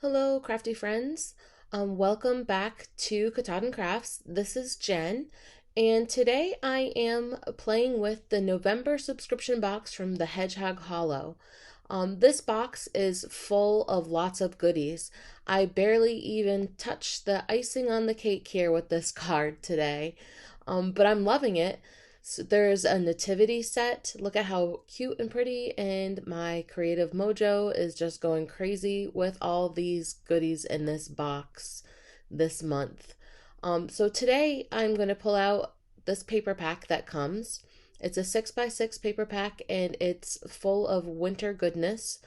Hello, Krafty Friends. Welcome back to Katahdin Crafts. This is Jen, and today I am playing with the November subscription box from the Hedgehog Hollow. This box is full of lots of goodies. I barely even touched the icing on the cake here with this card today, but I'm loving it. So there's a nativity set. Look at how cute and pretty, and my creative mojo is just going crazy with all these goodies in this box this month. So today I'm going to pull out this paper pack that comes. It's a 6x6 paper pack and it's full of winter goodness,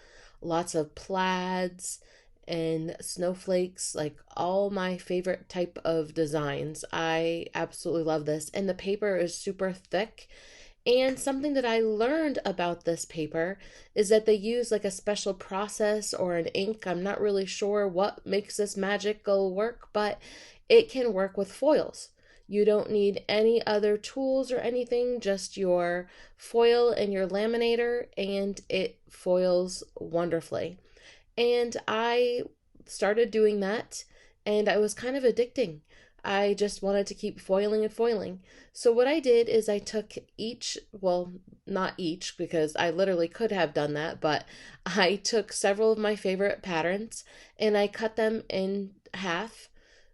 lots of plaids and snowflakes, like all my favorite type of designs. I absolutely love this. And the paper is super thick. And something that I learned about this paper is that they use like a special process or an ink. I'm not really sure what makes this magical work, but it can work with foils. You don't need any other tools or anything, just your foil and your laminator, and it foils wonderfully. And I started doing that, and I was kind of addicting. I just wanted to keep foiling and foiling. So, what I did is I took each, well, not each, because I literally could have done that, but I took several of my favorite patterns and I cut them in half,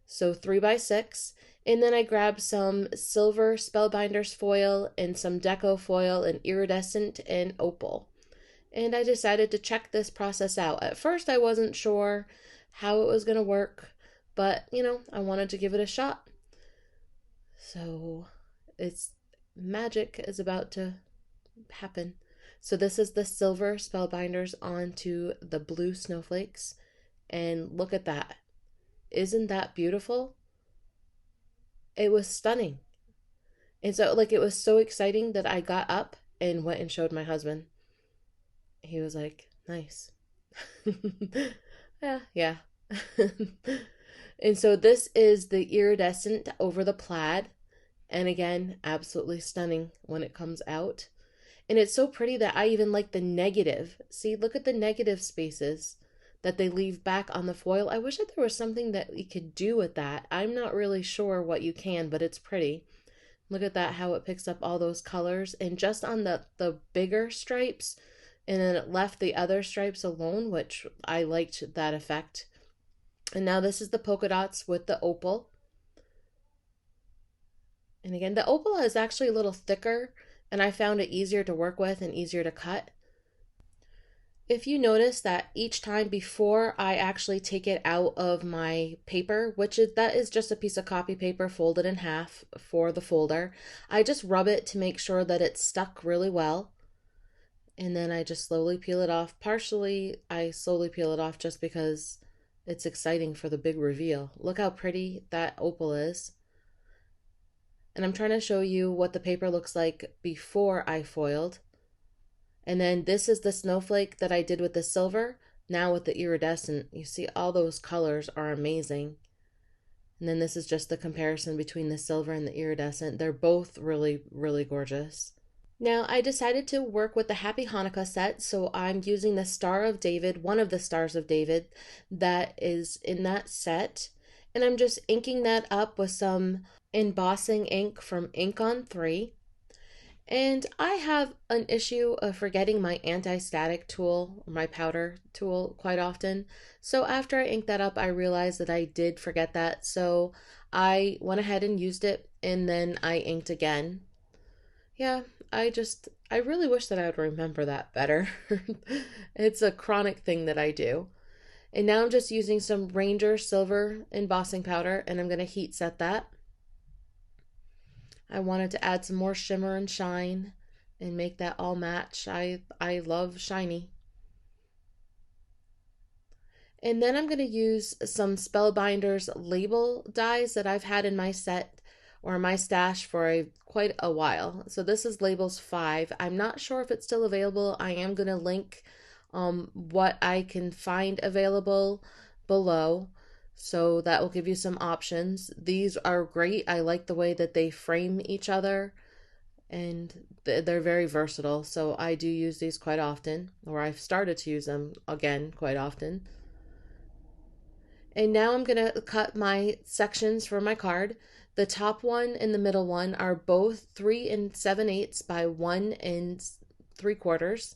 so 3x6. And then I grabbed some silver Spellbinders foil and some Deco foil and Iridescent and Opal, and I decided to check this process out. At first, I wasn't sure how it was going to work, but I wanted to give it a shot. So, it's magic is about to happen. So, this is the silver Spellbinders onto the blue snowflakes, and look at that. Isn't that beautiful? It was stunning. And so, like, it was so exciting that I got up and went and showed my husband. He was like, nice. Yeah, yeah. And so this is the iridescent over the plaid. And again, absolutely stunning when it comes out. And it's so pretty that I even like the negative. See, look at the negative spaces that they leave back on the foil. I wish that there was something that we could do with that. I'm not really sure what you can, but it's pretty. Look at that, how it picks up all those colors. And just on the bigger stripes, and then it left the other stripes alone, which I liked that effect. And now this is the polka dots with the opal. And again, the opal is actually a little thicker, and I found it easier to work with and easier to cut. If you notice that each time before I actually take it out of my paper, that is just a piece of copy paper folded in half for the folder, I just rub it to make sure that it's stuck really well. And then I just slowly peel it off. Partially, I slowly peel it off just because it's exciting for the big reveal. Look how pretty that opal is. And I'm trying to show you what the paper looks like before I foiled. And then this is the snowflake that I did with the silver. Now with the iridescent, you see all those colors are amazing. And then this is just the comparison between the silver and the iridescent. They're both really, really gorgeous. Now, I decided to work with the Happy Hanukkah set, so I'm using the Star of David, one of the Stars of David that is in that set, and I'm just inking that up with some embossing ink from Ink on 3. And I have an issue of forgetting my anti-static tool, my powder tool, quite often. So after I inked that up, I realized that I did forget that, so I went ahead and used it, and then I inked again. Yeah, I really wish that I would remember that better. It's a chronic thing that I do. And now I'm just using some Ranger Silver embossing powder, and I'm going to heat set that. I wanted to add some more shimmer and shine and make that all match. I love shiny. And then I'm going to use some Spellbinders label dies that I've had in my set or my stash for quite a while. So this is Labels 5. I'm not sure if it's still available. I am going to link what I can find available below. So that will give you some options. These are great. I like the way that they frame each other, and they're very versatile. So I do use these quite often, or I've started to use them again quite often. And now I'm going to cut my sections for my card. The top one and the middle one are both 3 7/8 by 1 3/4.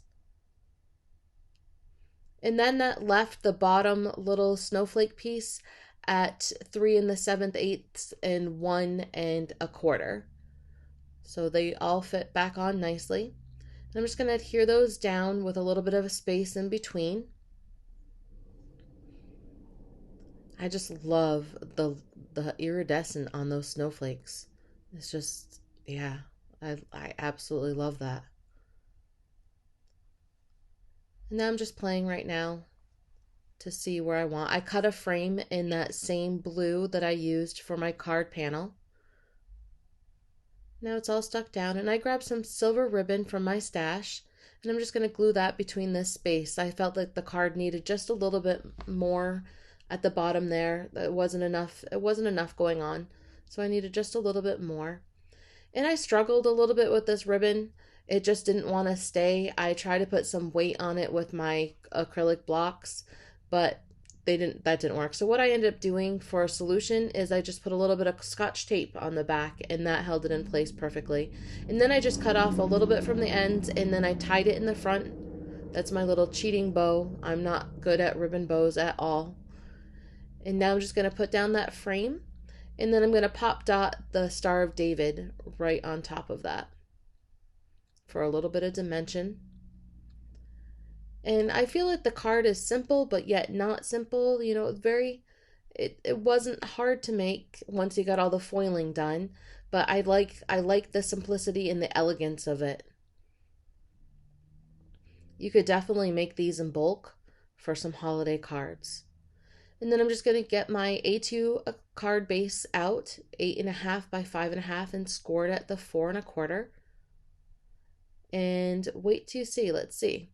And then that left the bottom little snowflake piece at 3 7/8 and 1 1/4. So they all fit back on nicely. And I'm just going to adhere those down with a little bit of a space in between. I just love the iridescent on those snowflakes. It's just, yeah, I absolutely love that. And now I'm just playing right now to see where I want. I cut a frame in that same blue that I used for my card panel. Now it's all stuck down, and I grabbed some silver ribbon from my stash, and I'm just going to glue that between this space. I felt like the card needed just a little bit more at the bottom there. It wasn't enough going on, so I needed just a little bit more. And I struggled a little bit with this ribbon. It just didn't want to stay. I tried to put some weight on it with my acrylic blocks, but that didn't work. So what I ended up doing for a solution is I just put a little bit of Scotch tape on the back, and that held it in place perfectly. And then I just cut off a little bit from the ends, and then I tied it in the front. That's my little cheating bow. I'm not good at ribbon bows at all. And now I'm just going to put down that frame, and then I'm going to pop dot the Star of David right on top of that for a little bit of dimension. And I feel like the card is simple, but yet not simple. You know, it wasn't hard to make once you got all the foiling done, but I like the simplicity and the elegance of it. You could definitely make these in bulk for some holiday cards. And then I'm just going to get my A2 card base out, 8.5 by 5.5, and score it at the 4 1/4. And wait to see. Let's see.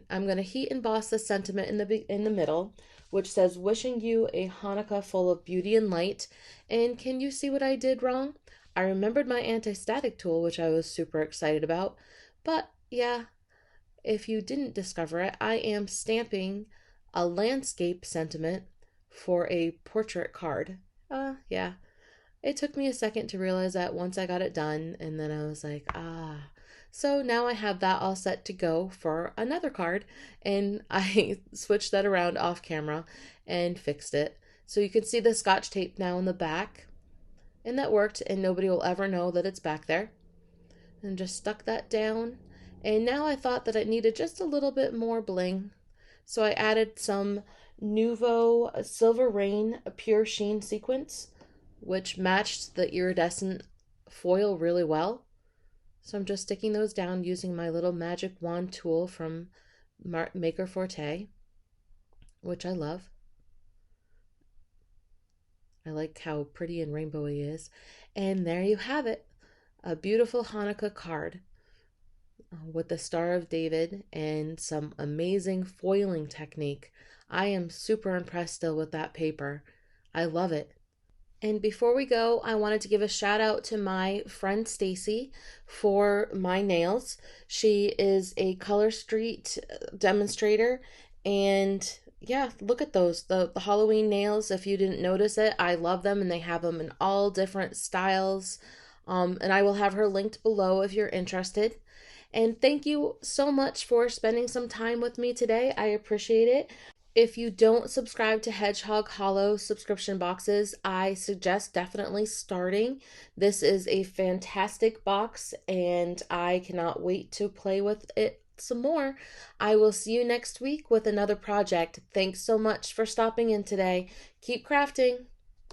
I'm going to heat emboss the sentiment in the middle, which says, "Wishing you a Hanukkah full of beauty and light." And can you see what I did wrong? I remembered my anti-static tool, which I was super excited about. But yeah, if you didn't discover it, I am stamping a landscape sentiment for a portrait card. Yeah. It took me a second to realize that once I got it done, and then I was like, ah. So now I have that all set to go for another card, and I switched that around off camera and fixed it. So you can see the Scotch tape now in the back, and that worked, and nobody will ever know that it's back there. And just stuck that down, and now I thought that it needed just a little bit more bling. So I added some Nuvo Silver Rain Pure Sheen Sequins, which matched the iridescent foil really well. So I'm just sticking those down using my little magic wand tool from Maker Forte, which I love. I like how pretty and rainbowy it is. And there you have it, a beautiful Hanukkah card with the Star of David and some amazing foiling technique. I am super impressed still with that paper. I love it. And before we go, I wanted to give a shout out to my friend Stacy for my nails. She is a Colorstreet demonstrator, and yeah, look at those, the Halloween nails. If you didn't notice it, I love them, and they have them in all different styles. And I will have her linked below if you're interested. And thank you so much for spending some time with me today. I appreciate it. If you don't subscribe to Hedgehog Hollow subscription boxes, I suggest definitely starting. This is a fantastic box, and I cannot wait to play with it some more. I will see you next week with another project. Thanks so much for stopping in today. Keep crafting.